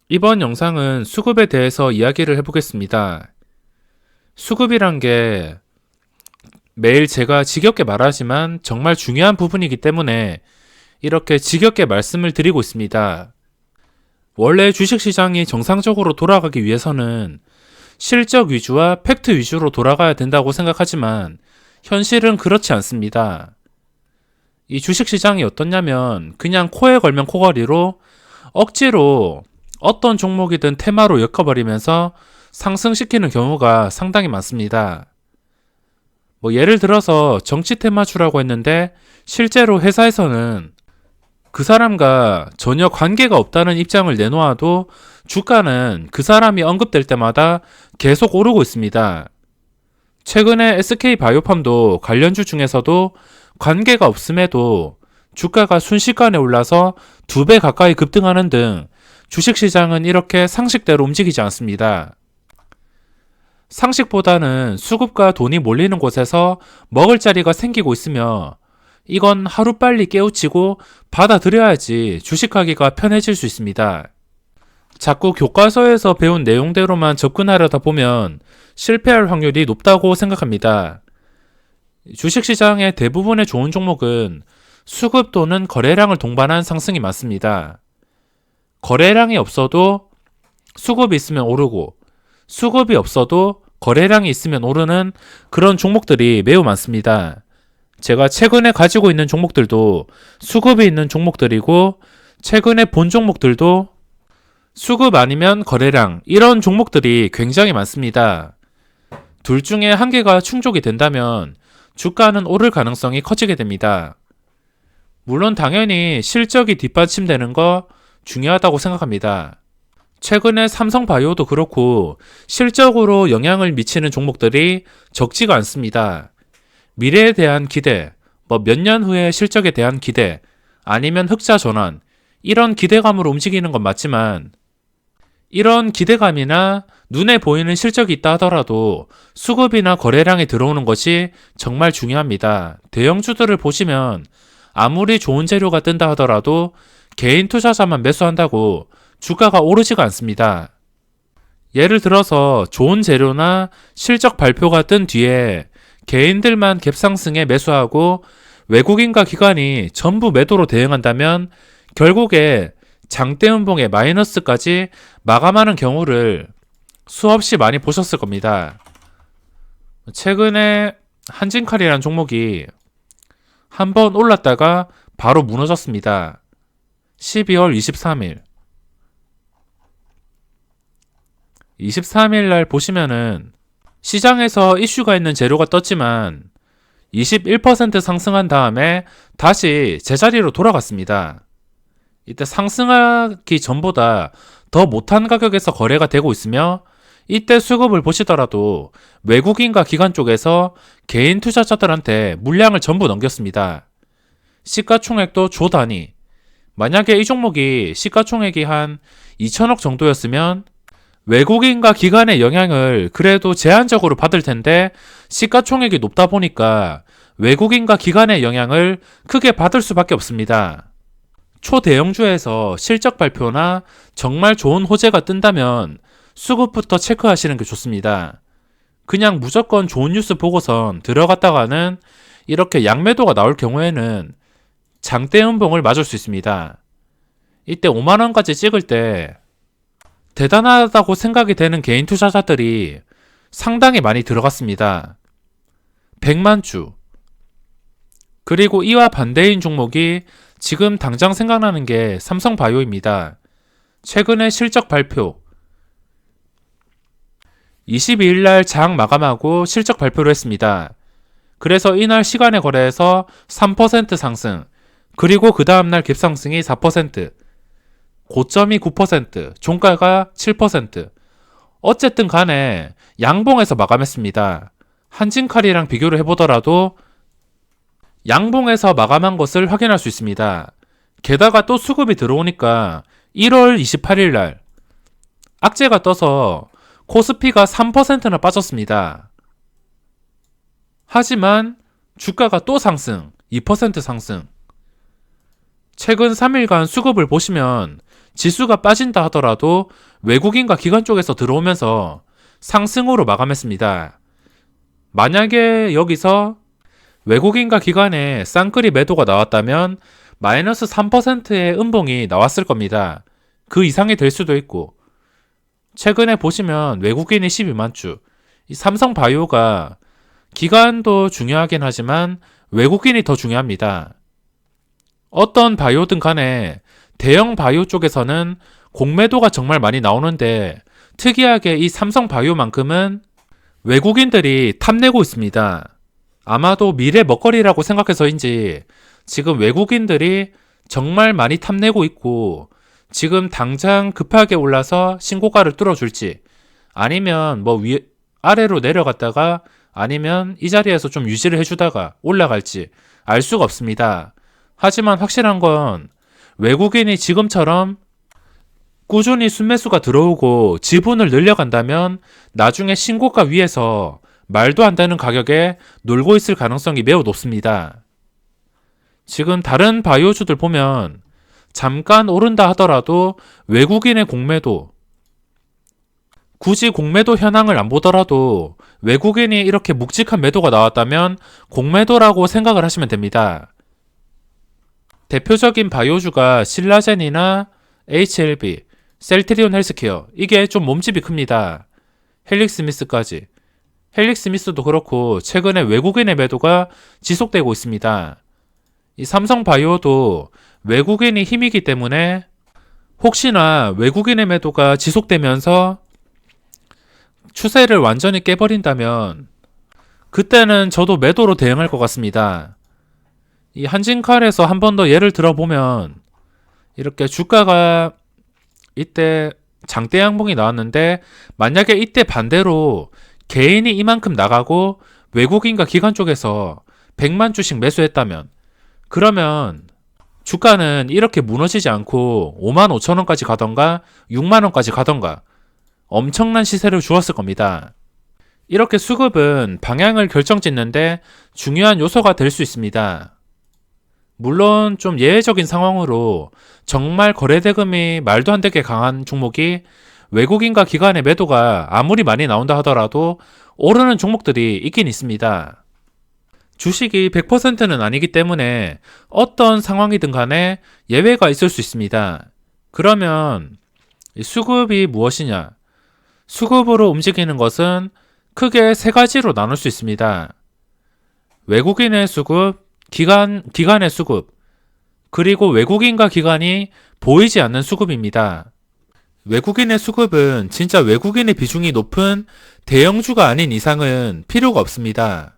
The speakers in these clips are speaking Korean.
이번 영상은 수급에 대해서 이야기를 해보겠습니다. 수급이란 게 매일 제가 지겹게 말하지만 정말 중요한 부분이기 때문에 이렇게 지겹게 말씀을 드리고 있습니다. 원래 주식시장이 정상적으로 돌아가기 위해서는 실적 위주와 팩트 위주로 돌아가야 된다고 생각하지만 현실은 그렇지 않습니다. 이 주식시장이 어떻냐면 그냥 코에 걸면 코걸이로 억지로 어떤 종목이든 테마로 엮어버리면서 상승시키는 경우가 상당히 많습니다. 예를 들어서 정치 테마주라고 했는데 실제로 회사에서는 그 사람과 전혀 관계가 없다는 입장을 내놓아도 주가는 그 사람이 언급될 때마다 계속 오르고 있습니다. 최근에 SK바이오팜도 관련주 중에서도 관계가 없음에도 주가가 순식간에 올라서 2배 가까이 급등하는 등 주식시장은 이렇게 상식대로 움직이지 않습니다. 상식보다는 수급과 돈이 몰리는 곳에서 먹을 자리가 생기고 있으며 이건 하루빨리 깨우치고 받아들여야지 주식하기가 편해질 수 있습니다. 자꾸 교과서에서 배운 내용대로만 접근하려다 보면 실패할 확률이 높다고 생각합니다. 주식시장의 대부분의 좋은 종목은 수급 또는 거래량을 동반한 상승이 많습니다. 거래량이 없어도 수급이 있으면 오르고 수급이 없어도 거래량이 있으면 오르는 그런 종목들이 매우 많습니다. 제가 최근에 가지고 있는 종목들도 수급이 있는 종목들이고 최근에 본 종목들도 수급 아니면 거래량 이런 종목들이 굉장히 많습니다. 둘 중에 한 개가 충족이 된다면 주가는 오를 가능성이 커지게 됩니다. 물론 당연히 실적이 뒷받침되는 거 중요하다고 생각합니다. 최근에 삼성바이오도 그렇고 실적으로 영향을 미치는 종목들이 적지가 않습니다. 미래에 대한 기대, 몇 년 후의 실적에 대한 기대, 아니면 흑자 전환, 이런 기대감으로 움직이는 건 맞지만 이런 기대감이나 눈에 보이는 실적이 있다 하더라도 수급이나 거래량이 들어오는 것이 정말 중요합니다. 대형주들을 보시면 아무리 좋은 재료가 뜬다 하더라도 개인 투자자만 매수한다고 주가가 오르지가 않습니다. 예를 들어서 좋은 재료나 실적 발표가 뜬 뒤에 개인들만 갭상승에 매수하고 외국인과 기관이 전부 매도로 대응한다면 결국에 장대음봉의 마이너스까지 마감하는 경우를 수없이 많이 보셨을 겁니다. 최근에 한진칼이라는 종목이 한번 올랐다가 바로 무너졌습니다. 12월 23일. 23일 날 보시면은 시장에서 이슈가 있는 재료가 떴지만 21% 상승한 다음에 다시 제자리로 돌아갔습니다. 이때 상승하기 전보다 더 못한 가격에서 거래가 되고 있으며 이때 수급을 보시더라도 외국인과 기관 쪽에서 개인 투자자들한테 물량을 전부 넘겼습니다. 시가총액도 조 단위. 만약에 이 종목이 시가총액이 한 2천억 정도였으면 외국인과 기관의 영향을 그래도 제한적으로 받을 텐데 시가총액이 높다 보니까 외국인과 기관의 영향을 크게 받을 수밖에 없습니다. 초대형주에서 실적 발표나 정말 좋은 호재가 뜬다면 수급부터 체크하시는 게 좋습니다. 그냥 무조건 좋은 뉴스 보고선 들어갔다가는 이렇게 양매도가 나올 경우에는 장대음봉을 맞을 수 있습니다. 이때 5만원까지 찍을 때 대단하다고 생각이 되는 개인 투자자들이 상당히 많이 들어갔습니다. 100만주. 그리고 이와 반대인 종목이 지금 당장 생각나는 게 삼성바이오입니다. 최근에 실적 발표 22일 날 장 마감하고 실적 발표를 했습니다. 그래서 이날 시간에 거래해서 3% 상승, 그리고 그 다음날 갭상승이 4%, 고점이 9%, 종가가 7%. 어쨌든 간에 양봉에서 마감했습니다. 한진칼이랑 비교를 해보더라도 양봉에서 마감한 것을 확인할 수 있습니다. 게다가 또 수급이 들어오니까 1월 28일 날 악재가 떠서 코스피가 3%나 빠졌습니다. 하지만 주가가 또 상승, 2% 상승. 최근 3일간 수급을 보시면 지수가 빠진다 하더라도 외국인과 기관 쪽에서 들어오면서 상승으로 마감했습니다. 만약에 여기서 외국인과 기관의 쌍끌이 매도가 나왔다면 마이너스 3%의 음봉이 나왔을 겁니다. 그 이상이 될 수도 있고, 최근에 보시면 외국인이 12만 주, 이 삼성바이오가 기관도 중요하긴 하지만 외국인이 더 중요합니다. 어떤 바이오든 간에 대형 바이오 쪽에서는 공매도가 정말 많이 나오는데 특이하게 이 삼성바이오만큼은 외국인들이 탐내고 있습니다. 아마도 미래 먹거리라고 생각해서인지 지금 외국인들이 정말 많이 탐내고 있고 지금 당장 급하게 올라서 신고가를 뚫어줄지 아니면 아래로 내려갔다가 아니면 이 자리에서 좀 유지를 해주다가 올라갈지 알 수가 없습니다. 하지만 확실한 건 외국인이 지금처럼 꾸준히 순매수가 들어오고 지분을 늘려간다면 나중에 신고가 위에서 말도 안 되는 가격에 놀고 있을 가능성이 매우 높습니다. 지금 다른 바이오주들 보면 잠깐 오른다 하더라도 외국인의 공매도, 굳이 공매도 현황을 안 보더라도 외국인이 이렇게 묵직한 매도가 나왔다면 공매도라고 생각을 하시면 됩니다. 대표적인 바이오주가 신라젠이나 HLB, 셀트리온 헬스케어, 이게 좀 몸집이 큽니다. 헬릭스미스까지. 헬릭스미스도 그렇고 최근에 외국인의 매도가 지속되고 있습니다. 이 삼성바이오도 외국인이 힘이기 때문에 혹시나 외국인의 매도가 지속되면서 추세를 완전히 깨버린다면 그때는 저도 매도로 대응할 것 같습니다. 이 한진칼에서 한 번 더 예를 들어보면 이렇게 주가가 이때 장대 양봉이 나왔는데 만약에 이때 반대로 개인이 이만큼 나가고 외국인과 기관 쪽에서 100만 주씩 매수했다면 그러면 주가는 이렇게 무너지지 않고 5만 5천 원까지 가던가 6만 원까지 가던가 엄청난 시세를 주었을 겁니다. 이렇게 수급은 방향을 결정짓는데 중요한 요소가 될 수 있습니다. 물론 좀 예외적인 상황으로 정말 거래대금이 말도 안 되게 강한 종목이 외국인과 기관의 매도가 아무리 많이 나온다 하더라도 오르는 종목들이 있긴 있습니다. 주식이 100%는 아니기 때문에 어떤 상황이든 간에 예외가 있을 수 있습니다. 그러면 수급이 무엇이냐? 수급으로 움직이는 것은 크게 세 가지로 나눌 수 있습니다. 외국인의 수급, 기관의 수급, 그리고 외국인과 기관이 보이지 않는 수급입니다. 외국인의 수급은 진짜 외국인의 비중이 높은 대형주가 아닌 이상은 필요가 없습니다.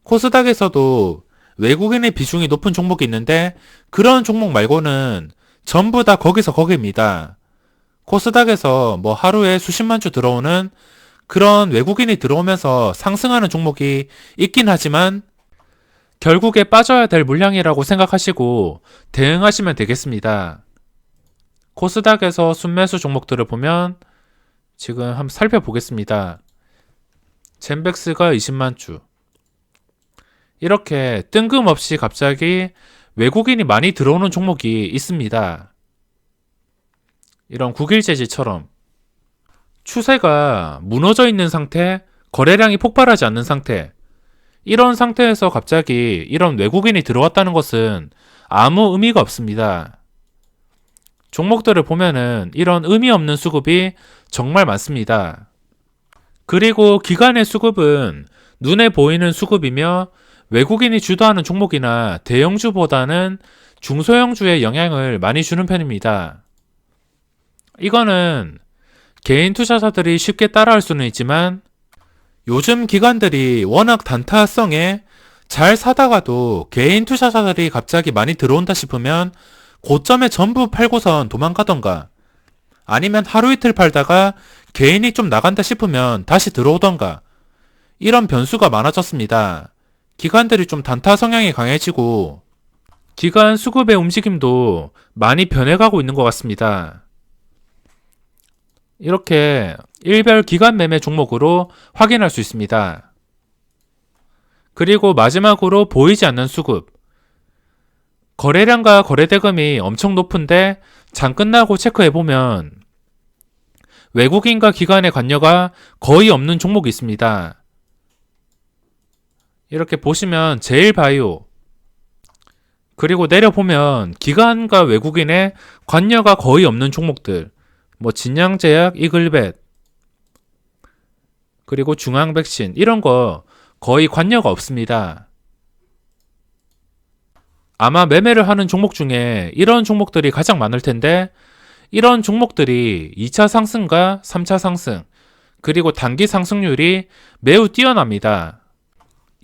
코스닥에서도 외국인의 비중이 높은 종목이 있는데 그런 종목 말고는 전부 다 거기서 거기입니다. 코스닥에서 하루에 수십만 주 들어오는 그런 외국인이 들어오면서 상승하는 종목이 있긴 하지만 결국에 빠져야 될 물량이라고 생각하시고 대응하시면 되겠습니다. 코스닥에서 순매수 종목들을 보면 지금 한번 살펴보겠습니다. 젠백스가 20만 주. 이렇게 뜬금없이 갑자기 외국인이 많이 들어오는 종목이 있습니다. 이런 국일재지처럼 추세가 무너져 있는 상태, 거래량이 폭발하지 않는 상태, 이런 상태에서 갑자기 이런 외국인이 들어왔다는 것은 아무 의미가 없습니다. 종목들을 보면은 이런 의미 없는 수급이 정말 많습니다. 그리고 기관의 수급은 눈에 보이는 수급이며 외국인이 주도하는 종목이나 대형주보다는 중소형주에 영향을 많이 주는 편입니다. 이거는 개인 투자자들이 쉽게 따라할 수는 있지만 요즘 기관들이 워낙 단타성에 잘 사다가도 개인 투자자들이 갑자기 많이 들어온다 싶으면 고점에 전부 팔고선 도망가던가 아니면 하루 이틀 팔다가 개인이 좀 나간다 싶으면 다시 들어오던가 이런 변수가 많아졌습니다. 기관들이 좀 단타 성향이 강해지고 기관 수급의 움직임도 많이 변해가고 있는 것 같습니다. 이렇게 일별 기관 매매 종목으로 확인할 수 있습니다. 그리고 마지막으로 보이지 않는 수급. 거래량과 거래대금이 엄청 높은데 장 끝나고 체크해보면 외국인과 기관의 관여가 거의 없는 종목이 있습니다. 이렇게 보시면 제일바이오, 그리고 내려보면 기관과 외국인의 관여가 거의 없는 종목들, 뭐 진양제약, 이글벳, 그리고 중앙백신, 이런 거 거의 관여가 없습니다. 아마 매매를 하는 종목 중에 이런 종목들이 가장 많을 텐데, 이런 종목들이 2차 상승과 3차 상승, 그리고 단기 상승률이 매우 뛰어납니다.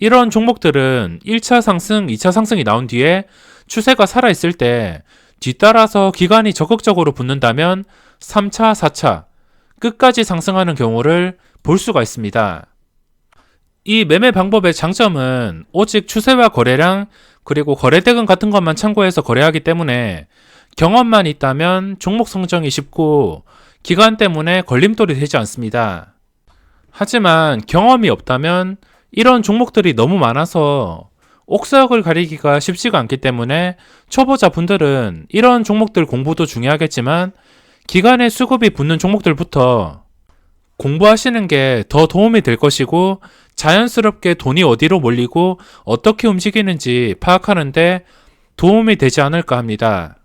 이런 종목들은 1차 상승, 2차 상승이 나온 뒤에 추세가 살아있을 때 뒤따라서 기관이 적극적으로 붙는다면 3차, 4차 끝까지 상승하는 경우를 볼 수가 있습니다. 이 매매 방법의 장점은 오직 추세와 거래량, 그리고 거래대금 같은 것만 참고해서 거래하기 때문에 경험만 있다면 종목 선정이 쉽고 기간 때문에 걸림돌이 되지 않습니다. 하지만 경험이 없다면 이런 종목들이 너무 많아서 옥석을 가리기가 쉽지가 않기 때문에 초보자 분들은 이런 종목들 공부도 중요하겠지만 기간에 수급이 붙는 종목들부터 공부하시는 게 더 도움이 될 것이고, 자연스럽게 돈이 어디로 몰리고 어떻게 움직이는지 파악하는데 도움이 되지 않을까 합니다.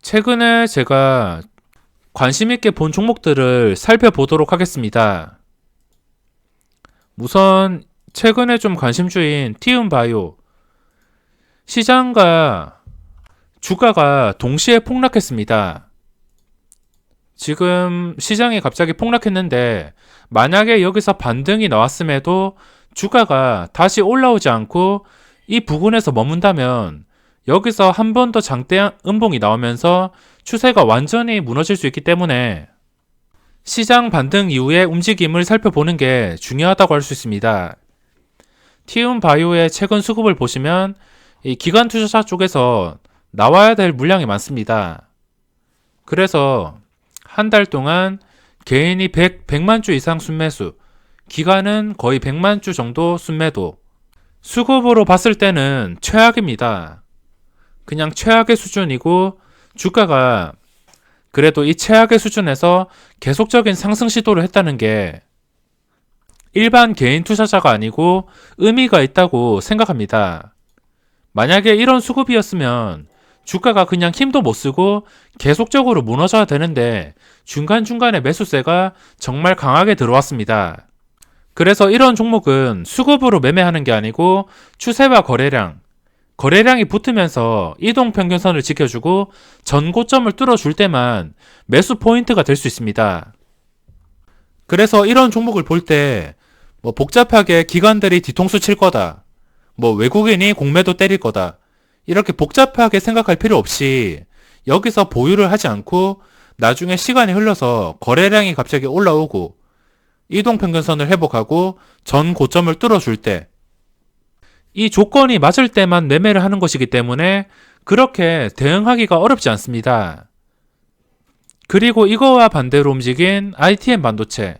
최근에 제가 관심있게 본 종목들을 살펴보도록 하겠습니다. 우선 최근에 좀 관심주인 티움바이오, 시장과 주가가 동시에 폭락했습니다. 지금 시장이 갑자기 폭락했는데 만약에 여기서 반등이 나왔음에도 주가가 다시 올라오지 않고 이 부근에서 머문다면 여기서 한 번 더 장대 음봉이 나오면서 추세가 완전히 무너질 수 있기 때문에 시장 반등 이후의 움직임을 살펴보는 게 중요하다고 할 수 있습니다. 티움바이오의 최근 수급을 보시면 이 기관 투자자 쪽에서 나와야 될 물량이 많습니다. 그래서 한 달 동안 개인이 100만 주 이상 순매수, 기관은 거의 100만 주 정도 순매도, 수급으로 봤을 때는 최악입니다. 그냥 최악의 수준이고 주가가 그래도 이 최악의 수준에서 계속적인 상승 시도를 했다는 게 일반 개인 투자자가 아니고 의미가 있다고 생각합니다. 만약에 이런 수급이었으면 주가가 그냥 힘도 못 쓰고 계속적으로 무너져야 되는데 중간중간에 매수세가 정말 강하게 들어왔습니다. 그래서 이런 종목은 수급으로 매매하는 게 아니고 추세와 거래량이 붙으면서 이동평균선을 지켜주고 전고점을 뚫어줄 때만 매수 포인트가 될 수 있습니다. 그래서 이런 종목을 볼 때 복잡하게 기관들이 뒤통수 칠 거다, 외국인이 공매도 때릴 거다, 이렇게 복잡하게 생각할 필요 없이 여기서 보유를 하지 않고 나중에 시간이 흘러서 거래량이 갑자기 올라오고 이동평균선을 회복하고 전 고점을 뚫어줄 때, 이 조건이 맞을 때만 매매를 하는 것이기 때문에 그렇게 대응하기가 어렵지 않습니다. 그리고 이거와 반대로 움직인 ITM 반도체,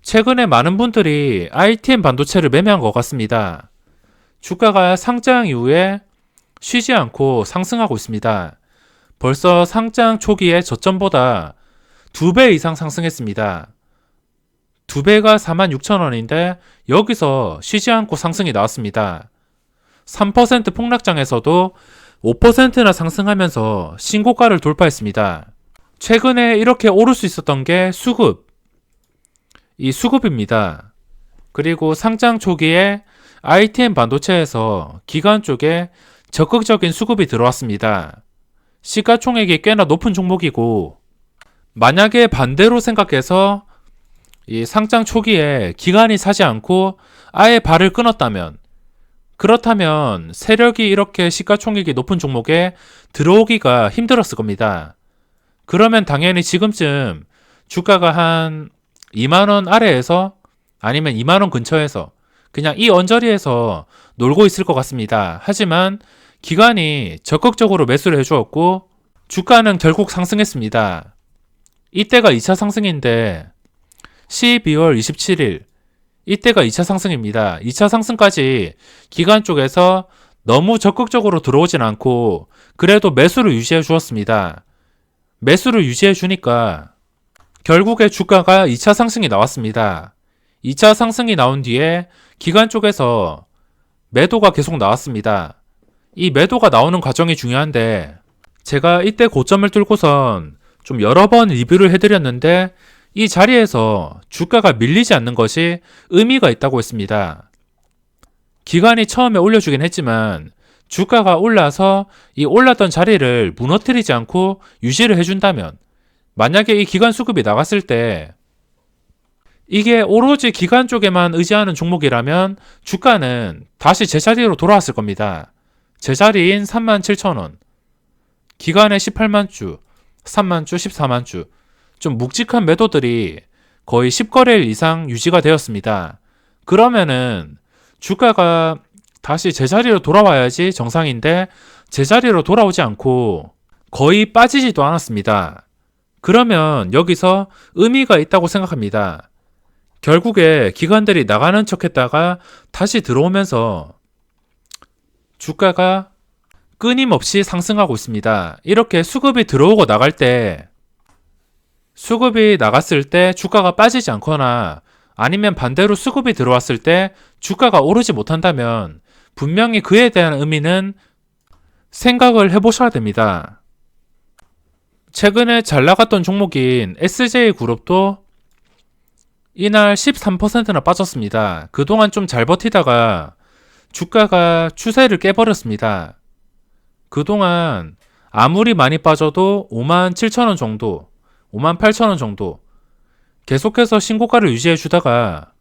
최근에 많은 분들이 ITM 반도체를 매매한 것 같습니다. 주가가 상장 이후에 쉬지 않고 상승하고 있습니다. 벌써 상장 초기에 저점보다 2배 이상 상승했습니다. 2배가 46,000원인데 여기서 쉬지 않고 상승이 나왔습니다. 3% 폭락장에서도 5%나 상승하면서 신고가를 돌파했습니다. 최근에 이렇게 오를 수 있었던 게 이 수급입니다. 그리고 상장 초기에 ITM 반도체에서 기관 쪽에 적극적인 수급이 들어왔습니다. 시가총액이 꽤나 높은 종목이고, 만약에 반대로 생각해서 이 상장 초기에 기관이 사지 않고 아예 발을 끊었다면, 그렇다면 세력이 이렇게 시가총액이 높은 종목에 들어오기가 힘들었을 겁니다. 그러면 당연히 지금쯤 주가가 한 2만원 아래에서 아니면 2만원 근처에서 그냥 이 언저리에서 놀고 있을 것 같습니다. 하지만 기관이 적극적으로 매수를 해주었고 주가는 결국 상승했습니다. 이때가 2차 상승인데 12월 27일 이때가 2차 상승입니다. 2차 상승까지 기관 쪽에서 너무 적극적으로 들어오진 않고 그래도 매수를 유지해 주었습니다. 매수를 유지해 주니까 결국에 주가가 2차 상승이 나왔습니다. 2차 상승이 나온 뒤에 기관 쪽에서 매도가 계속 나왔습니다. 이 매도가 나오는 과정이 중요한데 제가 이때 고점을 뚫고선 좀 여러 번 리뷰를 해드렸는데 이 자리에서 주가가 밀리지 않는 것이 의미가 있다고 했습니다. 기관이 처음에 올려주긴 했지만 주가가 올라서 이 올랐던 자리를 무너뜨리지 않고 유지를 해준다면 만약에 이 기관 수급이 나갔을 때 이게 오로지 기관 쪽에만 의지하는 종목이라면 주가는 다시 제자리로 돌아왔을 겁니다. 제자리인 37,000원, 기관의 18만 주, 3만 주, 14만 주, 좀 묵직한 매도들이 거의 10거래일 이상 유지가 되었습니다. 그러면은 주가가 다시 제자리로 돌아와야지 정상인데 제자리로 돌아오지 않고 거의 빠지지도 않았습니다. 그러면 여기서 의미가 있다고 생각합니다. 결국에 기관들이 나가는 척 했다가 다시 들어오면서 주가가 끊임없이 상승하고 있습니다. 이렇게 수급이 들어오고 나갈 때 수급이 나갔을 때 주가가 빠지지 않거나 아니면 반대로 수급이 들어왔을 때 주가가 오르지 못한다면 분명히 그에 대한 의미는 생각을 해보셔야 됩니다. 최근에 잘 나갔던 종목인 SJ그룹도 이날 13%나 빠졌습니다. 그동안 좀 잘 버티다가 주가가 추세를 깨버렸습니다. 그동안 아무리 많이 빠져도 57,000원 정도, 58,000원 정도 계속해서 신고가를 유지해 주다가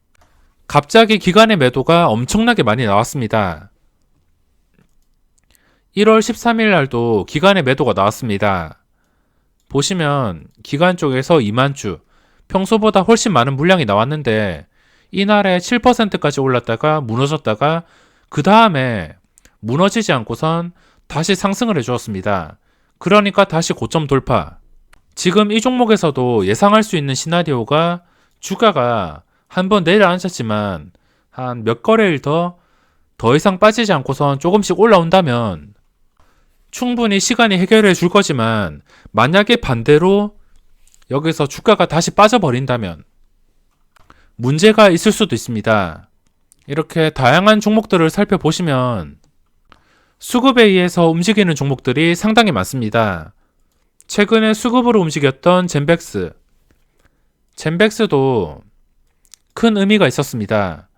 갑자기 기관의 매도가 엄청나게 많이 나왔습니다. 1월 13일 날도 기관의 매도가 나왔습니다. 보시면 기관 쪽에서 2만 주, 평소보다 훨씬 많은 물량이 나왔는데 이날에 7%까지 올랐다가 무너졌다가 그 다음에 무너지지 않고선 다시 상승을 해주었습니다. 그러니까 다시 고점 돌파. 지금 이 종목에서도 예상할 수 있는 시나리오가 주가가 한번 내려앉았지만 한 몇 거래일 더 이상 빠지지 않고선 조금씩 올라온다면 충분히 시간이 해결해 줄 거지만 만약에 반대로 여기서 주가가 다시 빠져버린다면 문제가 있을 수도 있습니다. 이렇게 다양한 종목들을 살펴보시면 수급에 의해서 움직이는 종목들이 상당히 많습니다. 최근에 수급으로 움직였던 젠백스도 큰 의미가 있었습니다.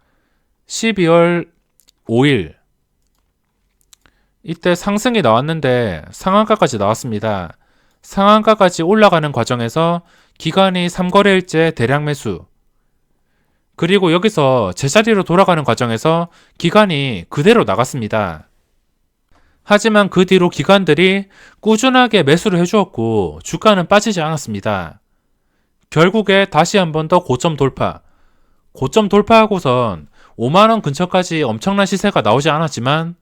12월 5일 이때 상승이 나왔는데 상한가까지 나왔습니다. 상한가까지 올라가는 과정에서 기관이 3거래일째 대량 매수, 그리고 여기서 제자리로 돌아가는 과정에서 기관이 그대로 나갔습니다. 하지만 그 뒤로 기관들이 꾸준하게 매수를 해주었고 주가는 빠지지 않았습니다. 결국에 다시 한 번 더 고점 돌파하고선 5만원 근처까지 엄청난 시세가 나오지 않았지만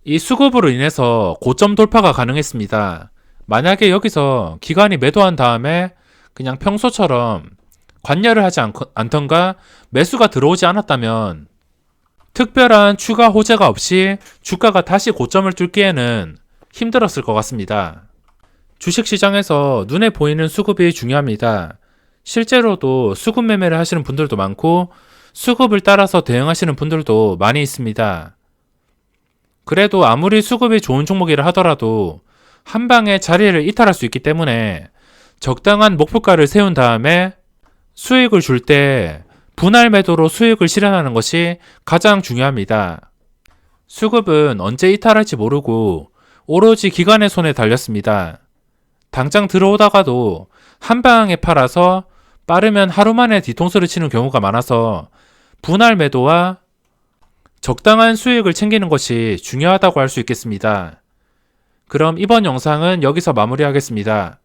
이 수급으로 인해서 고점 돌파가 가능했습니다. 만약에 여기서 기관이 매도한 다음에 그냥 평소처럼 관여를 하지 않던가 매수가 들어오지 않았다면 특별한 추가 호재가 없이 주가가 다시 고점을 뚫기에는 힘들었을 것 같습니다. 주식시장에서 눈에 보이는 수급이 중요합니다. 실제로도 수급 매매를 하시는 분들도 많고 수급을 따라서 대응하시는 분들도 많이 있습니다. 그래도 아무리 수급이 좋은 종목이라 하더라도 한 방에 자리를 이탈할 수 있기 때문에 적당한 목표가를 세운 다음에 수익을 줄 때 분할 매도로 수익을 실현하는 것이 가장 중요합니다. 수급은 언제 이탈할지 모르고 오로지 기관의 손에 달렸습니다. 당장 들어오다가도 한 방에 팔아서 빠르면 하루 만에 뒤통수를 치는 경우가 많아서 분할 매도와 적당한 수익을 챙기는 것이 중요하다고 할 수 있겠습니다. 그럼 이번 영상은 여기서 마무리하겠습니다.